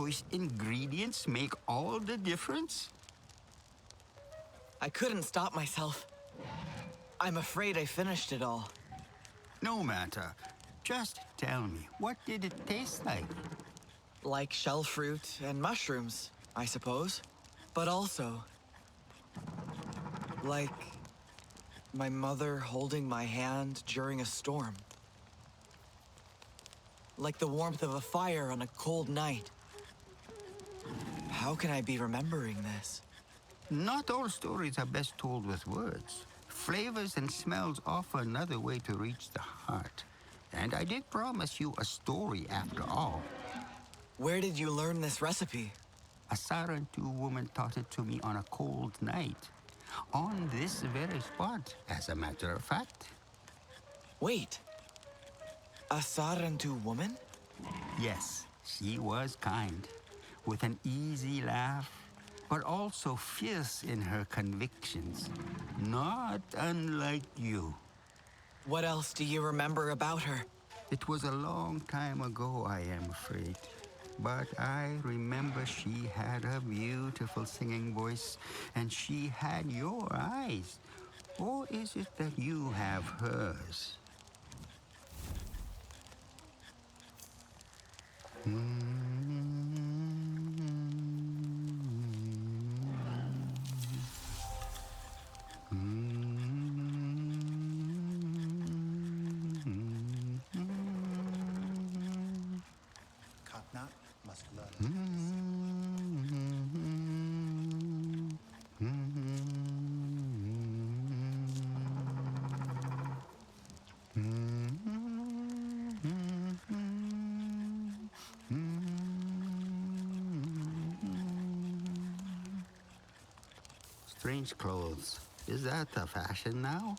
choice ingredients make all the difference? I couldn't stop myself. I'm afraid I finished it all. No matter. Just tell me, what did it taste like? Like shell fruit and mushrooms, I suppose. But also, like my mother holding my hand during a storm. Like the warmth of a fire on a cold night. How can I be remembering this? Not all stories are best told with words. Flavors and smells offer another way to reach the heart. And I did promise you a story after all. Where did you learn this recipe? A Sarantu woman taught it to me on a cold night. On this very spot, as a matter of fact. Wait. A Sarantu woman? Yes, she was kind, with an easy laugh, but also fierce in her convictions. Not unlike you. What else do you remember about her? It was a long time ago, I am afraid. But I remember she had a beautiful singing voice, and she had your eyes. Or is it that you have hers? Katna muscular. Strange clothes. Is that the fashion now?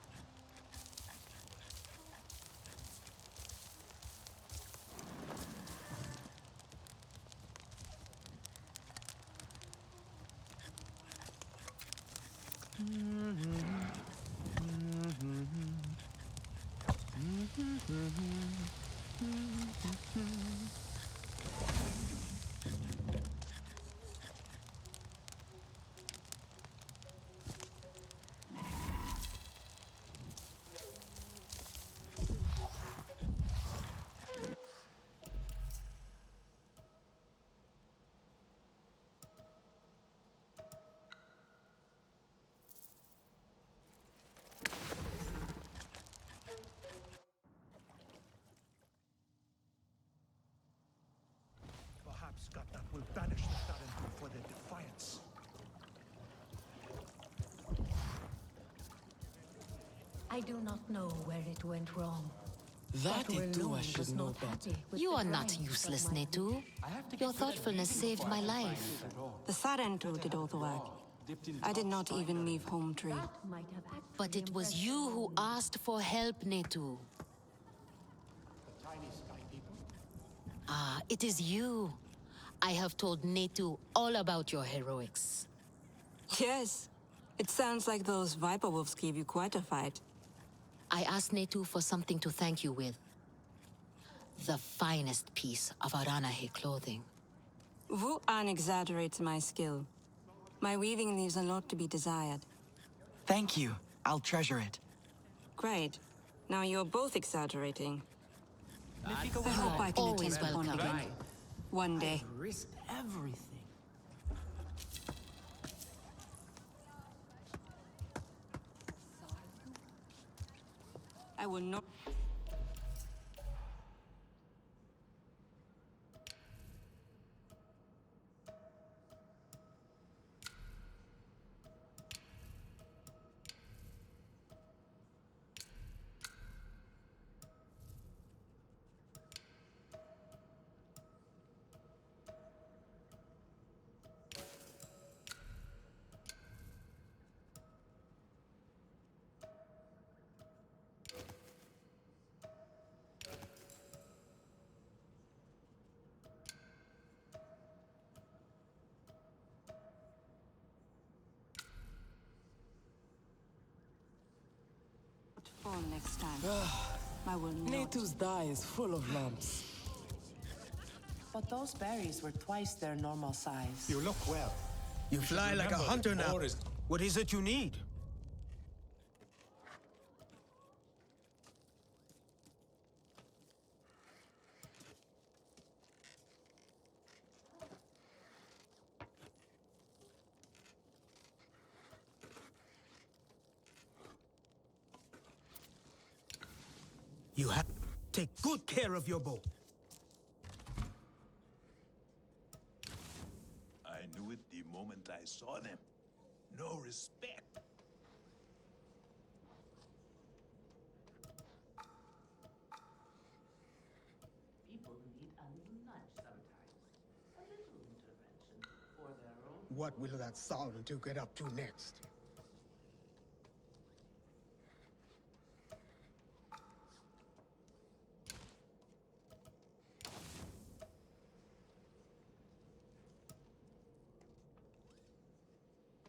Perhaps Katna will banish the Sarentu for their defiance. I do not know where it went wrong. That But Itua Orlon should was know not better. happy with You the are not crimes useless, of my Netu. Your thoughtfulness saved my life. The Sarentu did all the work. I did not even leave home tree. That might have actually But it was impressed you who Orlon. asked for help, Netu. Ah, it is you. I have told Netu all about your heroics. Yes. It sounds like those Viper Wolves gave you quite a fight. I asked Netu for something to thank you with. The finest piece of Aranahe clothing. Wu-An exaggerates my skill. My weaving leaves a lot to be desired. Thank you. I'll treasure it. Great. Now you're both exaggerating. I hope I can Always attempt upon welcome. again. One day. Risk everything. I will not... fall next time. I will not. Netu's dye is full of lumps. But those berries were twice their normal size. You look well. You fly like a remember hunter that now. ore is- What is it you need? You have to take good care of your bow. I knew it the moment I saw them. No respect. People need a little nudge sometimes. A little intervention for their own. What will that Solomon get up to next?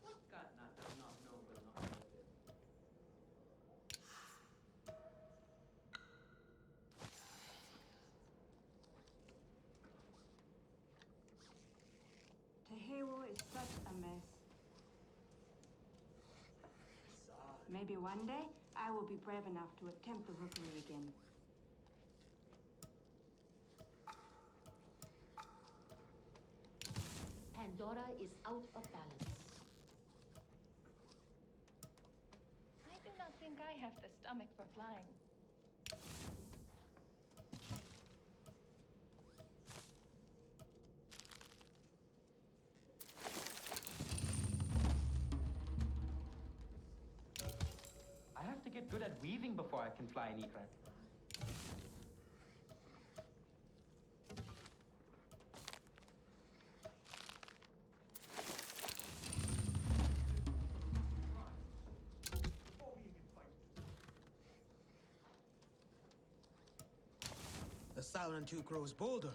What got nothing, not noble, not noble. Tehewo is such a mess. Maybe one day I will be brave enough to attempt the rookery again. Pandora is out of balance. I do not think I have the stomach for flying. I have to get good at weaving before I can fly an Ikran. The silent two grows bolder.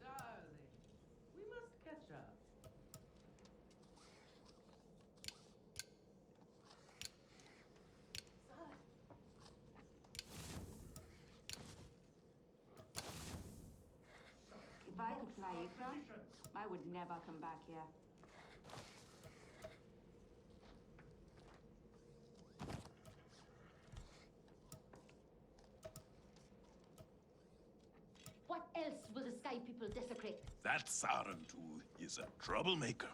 Darling, we must catch up. If I could fly Ikran, I would never come back here. What else will the Sky People desecrate? That Sarentu is a troublemaker.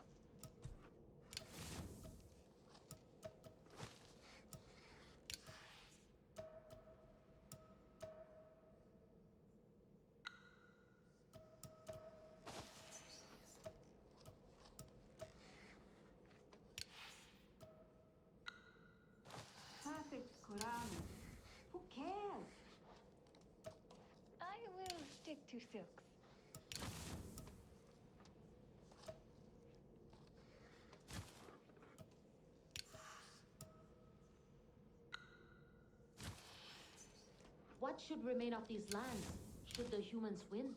Perfect Quran. Who cares? I will stick to silks. What should remain of these lands should the humans win?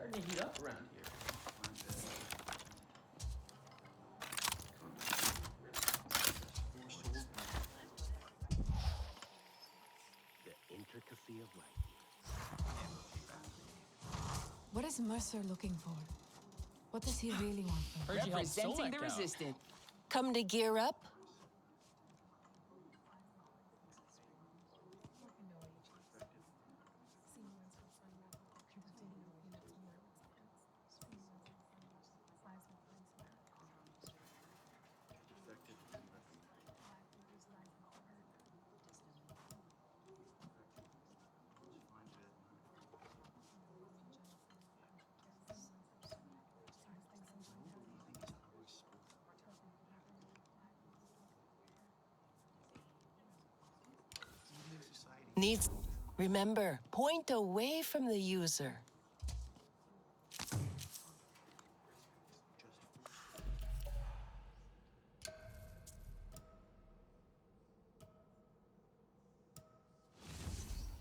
starting to heat up around here. The intricacy of life. What is Mercer looking for? What does he really want from me? Representing the resistant. Come to gear up? Needs. Remember, point away from the user.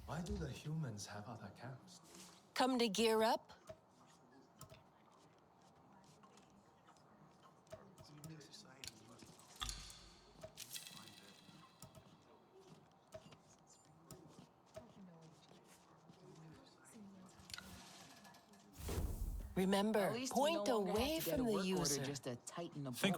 Why do the humans have other camps? Come to gear up? Remember, point away from the user. Just to tighten the Think.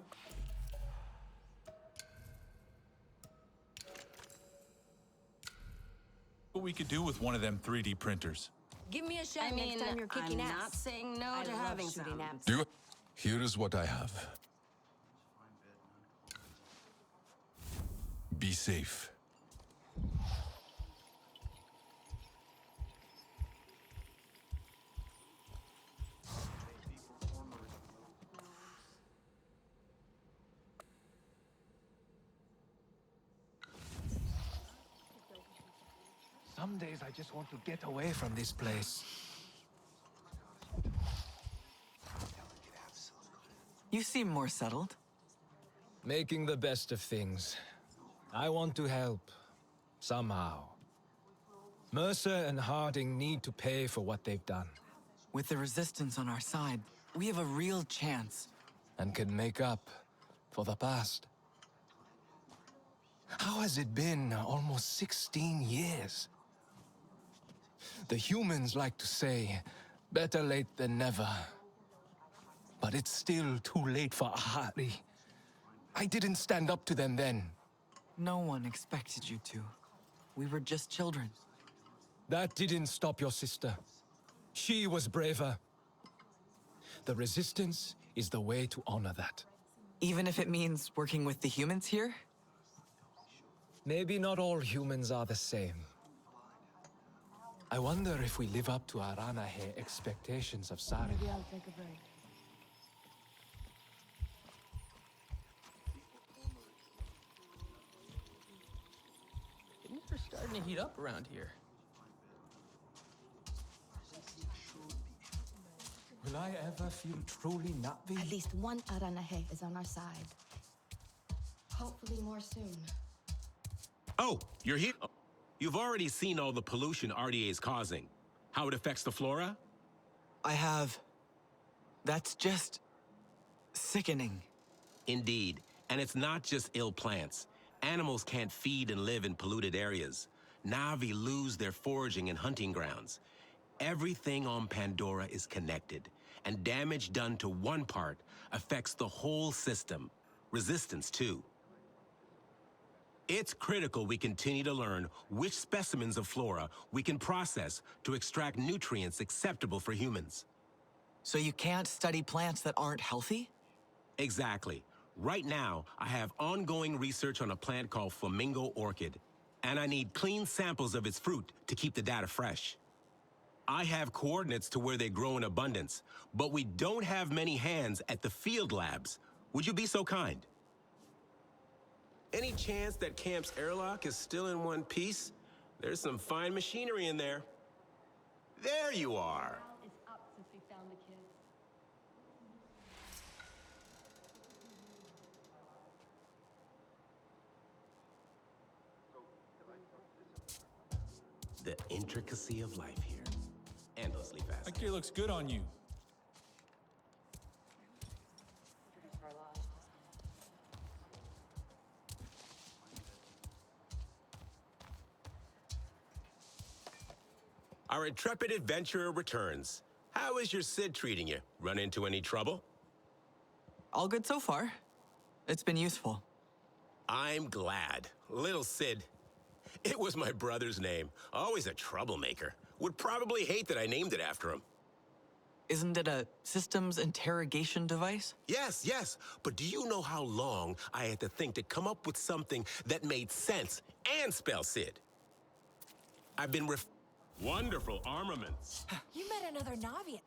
What we could do with one of them 3D printers. Give me a shout next time you're kicking I'm ass. not saying no to having some. Here is what I have. Be safe. Some days I just want to get away from this place. You seem more settled. Making the best of things. I want to help. Somehow. Mercer and Harding need to pay for what they've done. With the Resistance on our side, we have a real chance. And can make up for the past. How has it been almost 16 years? The humans like to say, better late than never. But it's still too late for Ahari. I didn't stand up to them then. No one expected you to. We were just children. That didn't stop your sister. She was braver. The Resistance is the way to honor that. Even if it means working with the humans here? Maybe not all humans are the same. I wonder if we live up to Aranahe expectations of Sarin. Maybe I'll take a break. Things are starting to heat up around here. Will I ever feel truly Na'vi? At least one Aranahe is on our side. Hopefully more soon. Oh, you're here? You've already seen all the pollution RDA is causing. How it affects the flora? I have. That's just sickening. Indeed. And it's not just ill plants. Animals can't feed and live in polluted areas. Na'vi lose their foraging and hunting grounds. Everything on Pandora is connected, and damage done to one part affects the whole system. Resistance, too. It's critical we continue to learn which specimens of flora we can process to extract nutrients acceptable for humans. So you can't study plants that aren't healthy? Exactly. Right now, I have ongoing research on a plant called flamingo orchid, and I need clean samples of its fruit to keep the data fresh. I have coordinates to where they grow in abundance, but we don't have many hands at the field labs. Would you be so kind? Any chance that Camp's airlock is still in one piece? There's some fine machinery in there. There you are. It's up since we found the kids. The intricacy of life here. Endlessly fascinating. bouquet looks good on you. Our intrepid adventurer returns. How is your Cid treating you? Run into any trouble? All good so far. It's been useful. I'm glad. Little Cid. It was my brother's name. Always a troublemaker. Would probably hate that I named it after him. Isn't it a systems interrogation device? Yes, yes. But do you know how long I had to think to come up with something that made sense and spell Cid? I've been wonderful armaments. You met another Navi.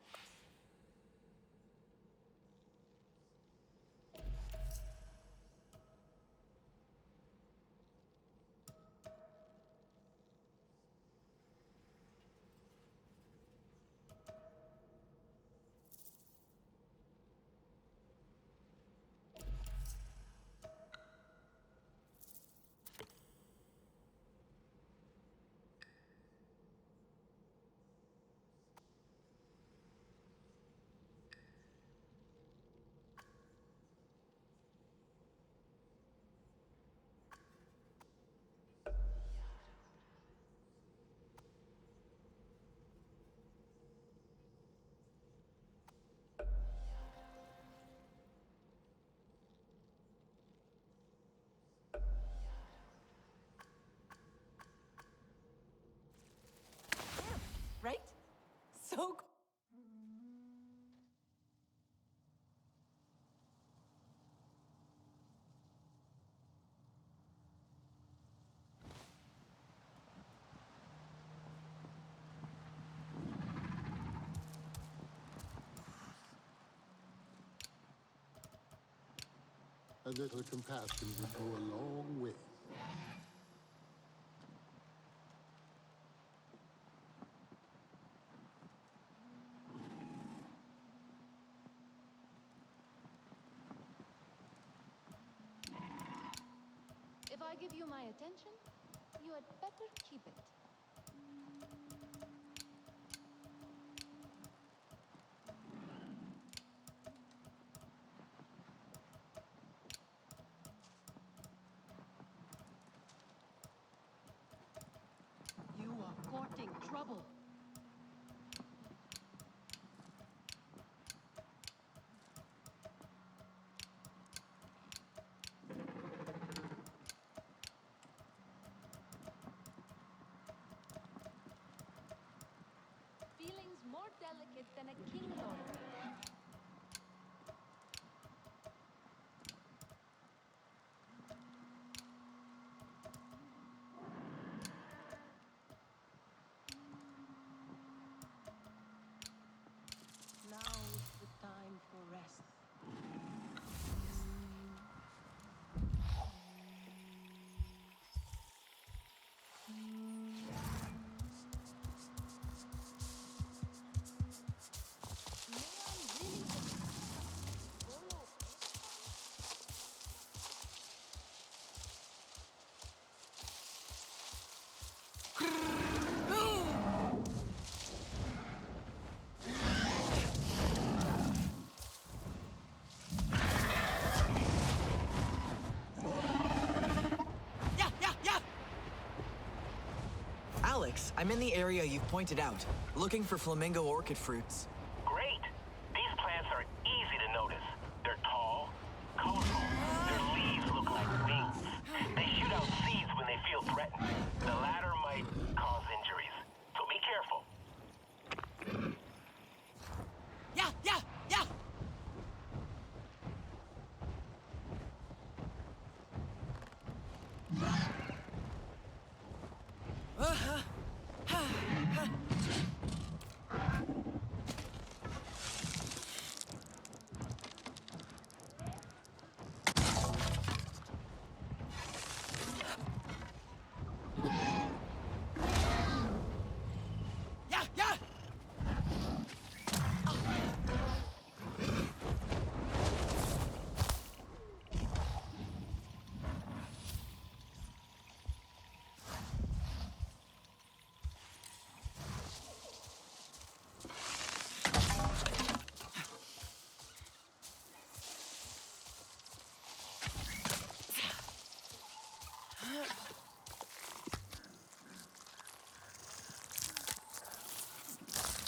Right? So cool. A little compassion would go a long way. If I give you my attention, you had better keep it. You are courting trouble. Feelings more delicate than a king lord. Now is the time for rest. Alex, I'm in the area you've pointed out, looking for flamingo orchid fruits. Great! These plants are easy to notice. They're tall, colorful, their leaves look like wings. They shoot out seeds when they feel threatened. The latter might cause injuries, so be careful. Yeah, yeah, yeah!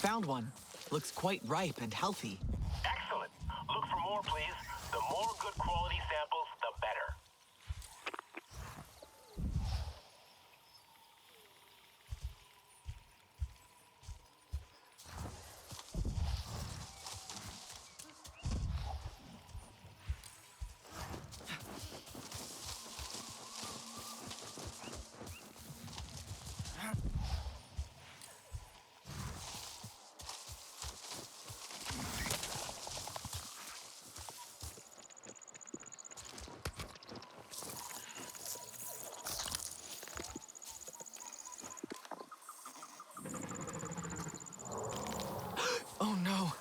found one. Looks quite ripe and healthy. Excellent. Look for more, please. The more good quality samples, the better. Oh no!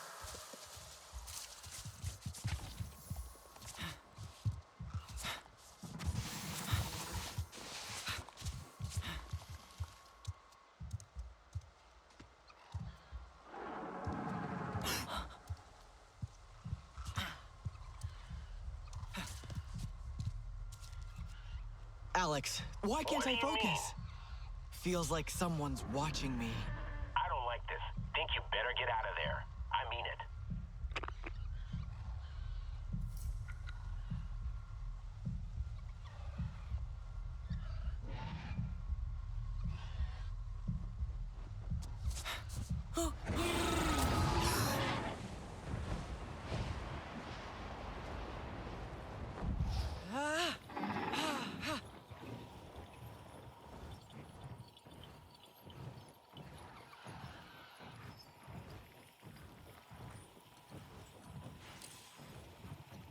Alex, why can't I focus? Feels like someone's watching me. I don't like this. Think you better get out of there. I mean it.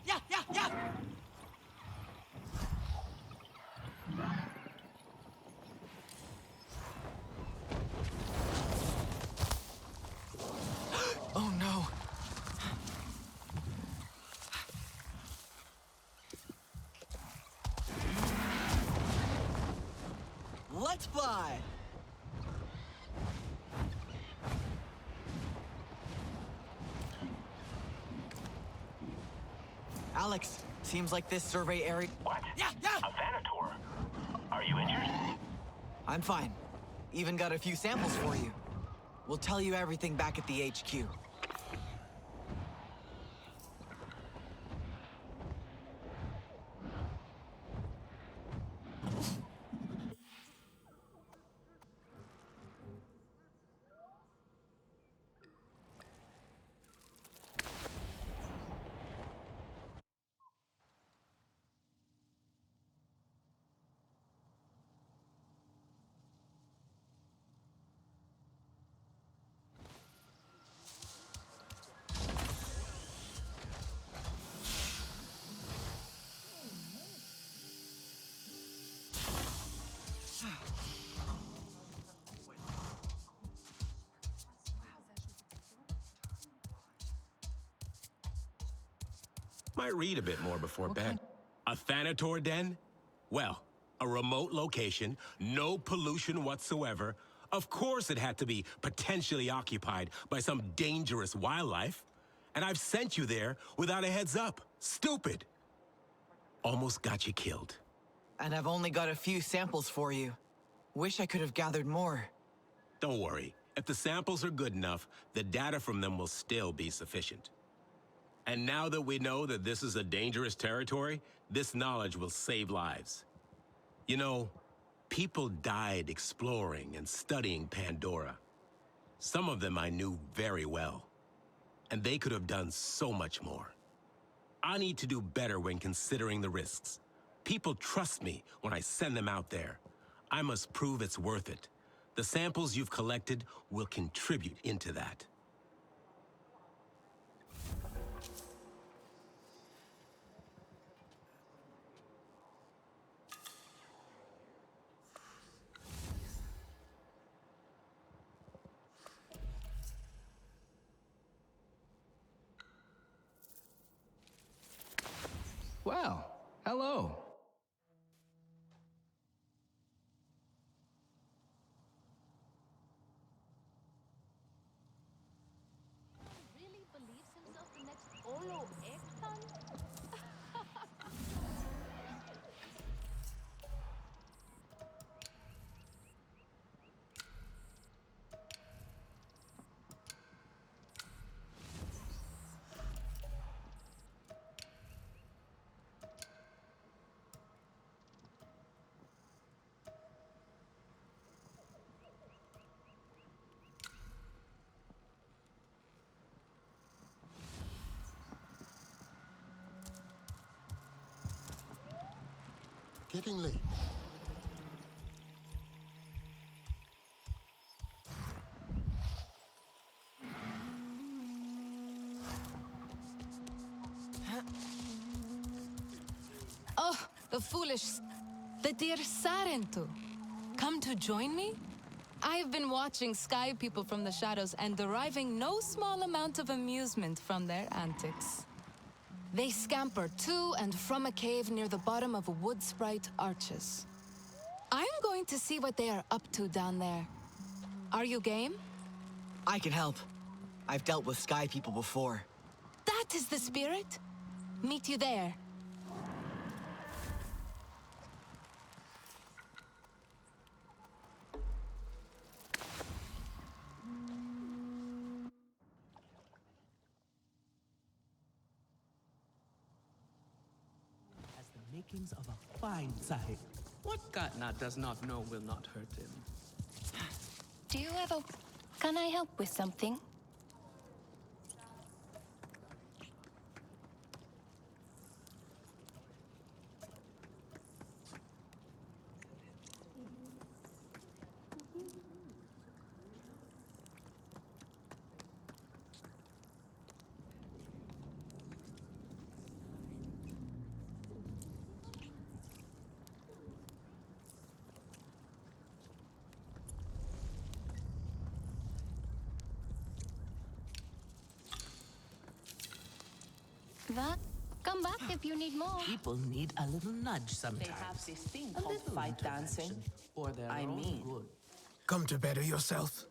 Yeah, yeah, yeah! Oh no! Let's fly! Alex, seems like this survey area... What? Yeah, yeah! A Venator? Are you injured? I'm fine. Even got a few samples for you. We'll tell you everything back at the HQ. Might read a bit more before bed. A Thanator den? Well, a remote location, no pollution whatsoever. Of course it had to be potentially occupied by some dangerous wildlife. And I've sent you there without a heads up. Stupid. Almost got you killed. And I've only got a few samples for you. Wish I could have gathered more. Don't worry. If the samples are good enough, the data from them will still be sufficient. And now that we know that this is a dangerous territory, this knowledge will save lives. You know, people died exploring and studying Pandora. Some of them I knew very well. And they could have done so much more. I need to do better when considering the risks. People trust me when I send them out there. I must prove it's worth it. The samples you've collected will contribute into that. Well, hello. Really believes himself the next Olo Ektan? getting late. Oh, the foolish... The dear Sarentu. Come to join me? I've been watching sky people from the shadows and deriving no small amount of amusement from their antics. They scamper to and from a cave near the bottom of wood sprite arches. I'm going to see what they are up to down there. Are you game? I can help. I've dealt with sky people before. That is the spirit. Meet you there. Has the makings of a fine sahib. What Katna does not know will not hurt him. Do you have a... Can I help with something? That? Come back if you need more. People need a little nudge sometimes. They have this thing A called little fight dancing. intervention for their I own mean- good. Come to better yourself.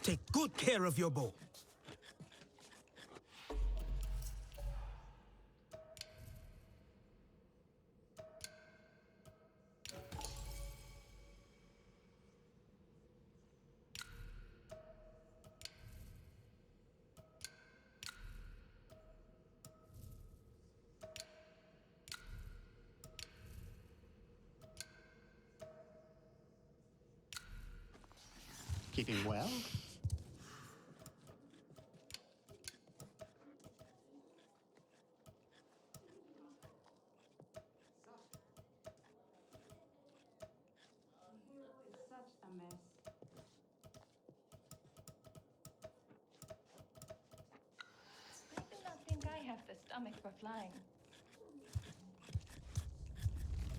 Take good care of your bow. Keeping well? Such a mess. I do not think I have the stomach for flying.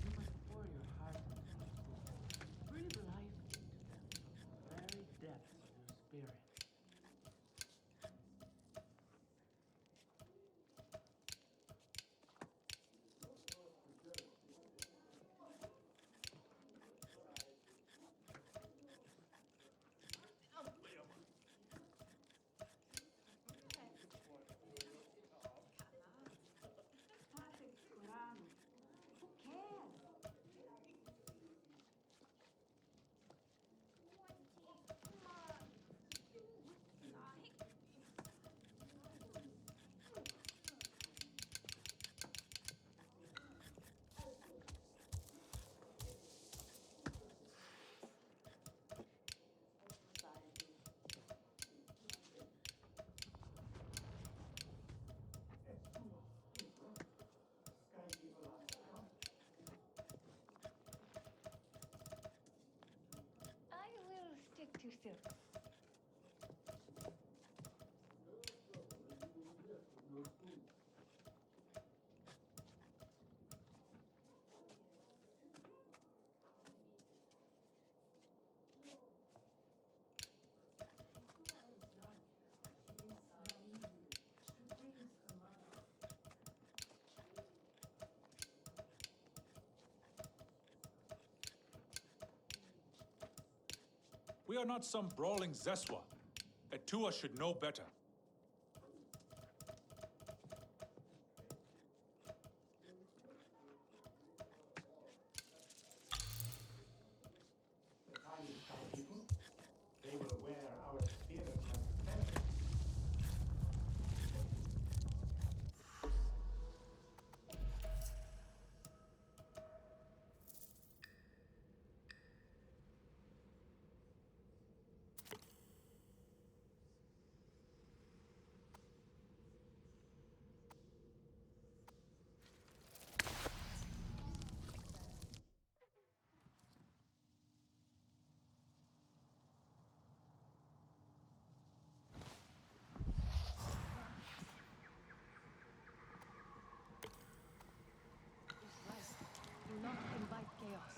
You must pour your heart into them. Breathe life into them from the very depths of your spirit. We are not some brawling Zeswa. Etua should know better. They will wear our spirit like feathers. Do not invite chaos.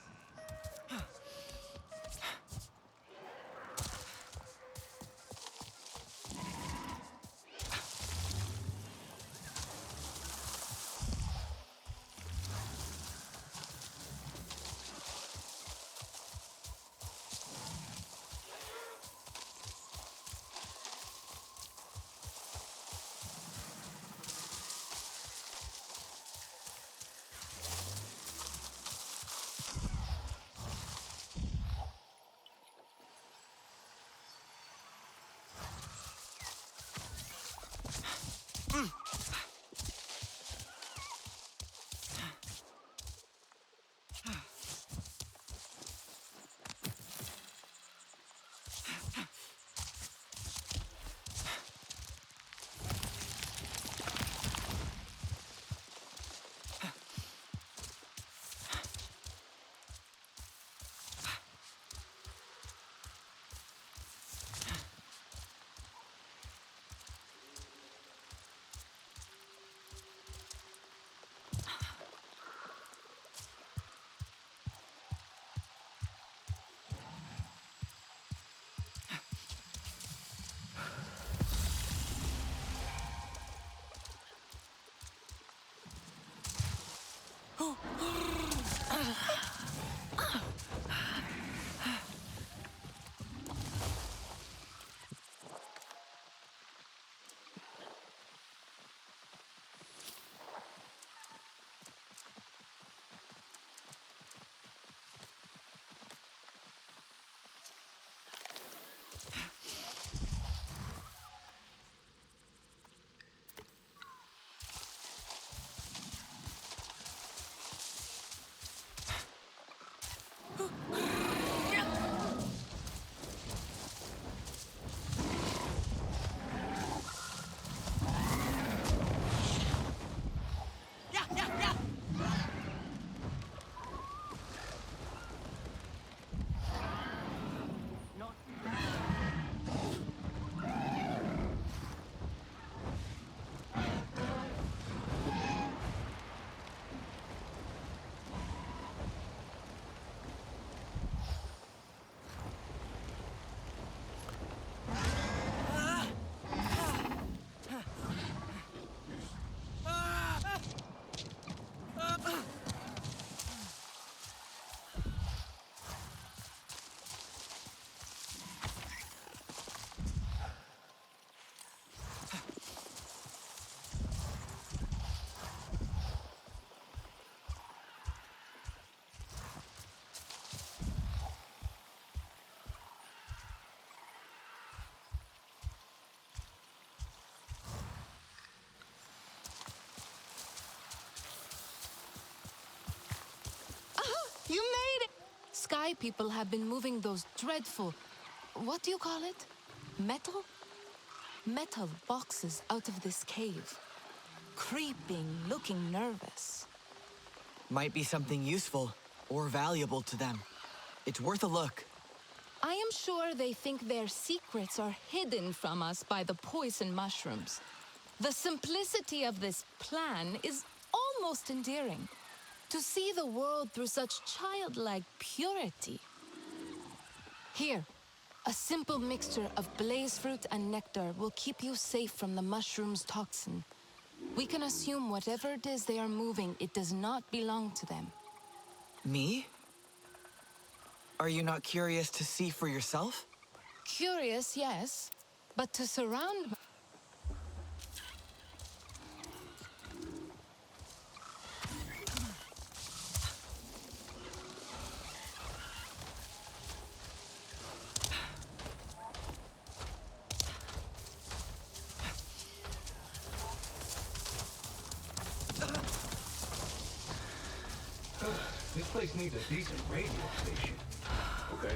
You made it! Sky people have been moving those dreadful... what do you call it? Metal? Metal boxes out of this cave. Creeping, looking nervous. Might be something useful or valuable to them. It's worth a look. I am sure they think their secrets are hidden from us by the poison mushrooms. The simplicity of this plan is almost endearing. To see the world through such childlike purity. Here, a simple mixture of blaze fruit and nectar will keep you safe from the mushroom's toxin. We can assume whatever it is they are moving, it does not belong to them. Me? Are you not curious to see for yourself? Curious, yes, but to surround. This place needs a decent radio station. Okay.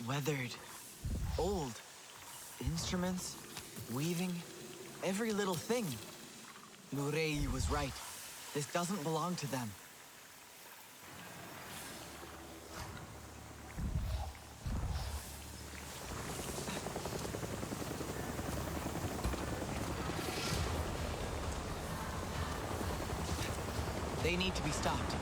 Weathered. Old. Instruments. Weaving. Every little thing. Nurei was right. This doesn't belong to them. They need to be stopped.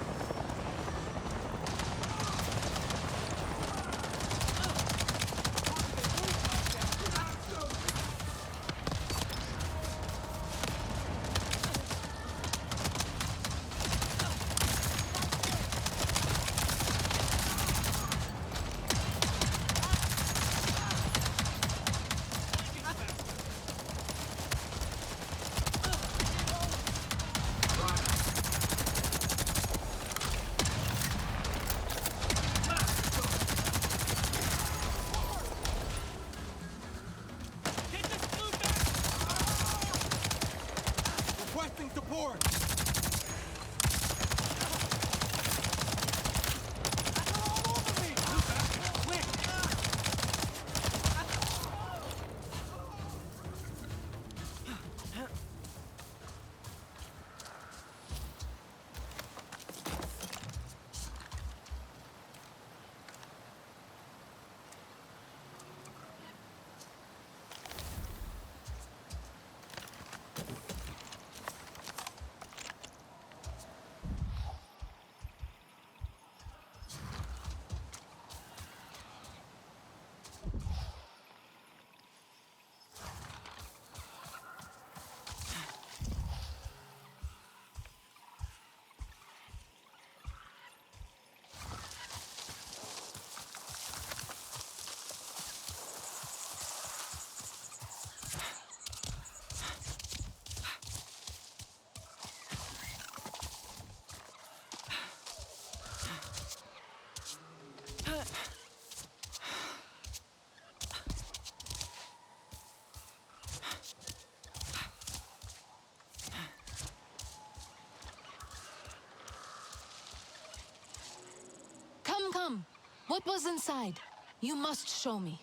What was inside? You must show me.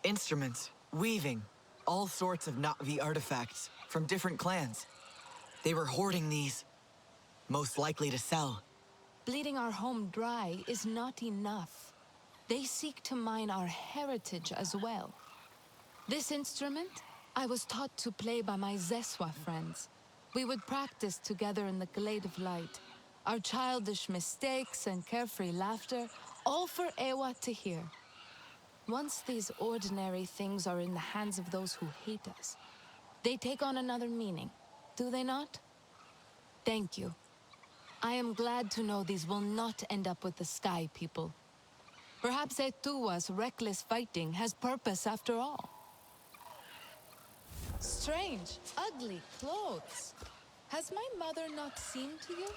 Instruments, weaving, all sorts of Na'vi artifacts from different clans. They were hoarding these, most likely to sell. Bleeding our home dry is not enough. They seek to mine our heritage as well. This instrument, I was taught to play by my Zeswa friends. We would practice together in the glade of light. Our childish mistakes and carefree laughter, all for Ewa to hear. Once these ordinary things are in the hands of those who hate us, they take on another meaning, do they not? Thank you. I am glad to know these will not end up with the Sky People. Perhaps Etua's reckless fighting has purpose after all. Strange, ugly clothes. Has my mother not seen to you?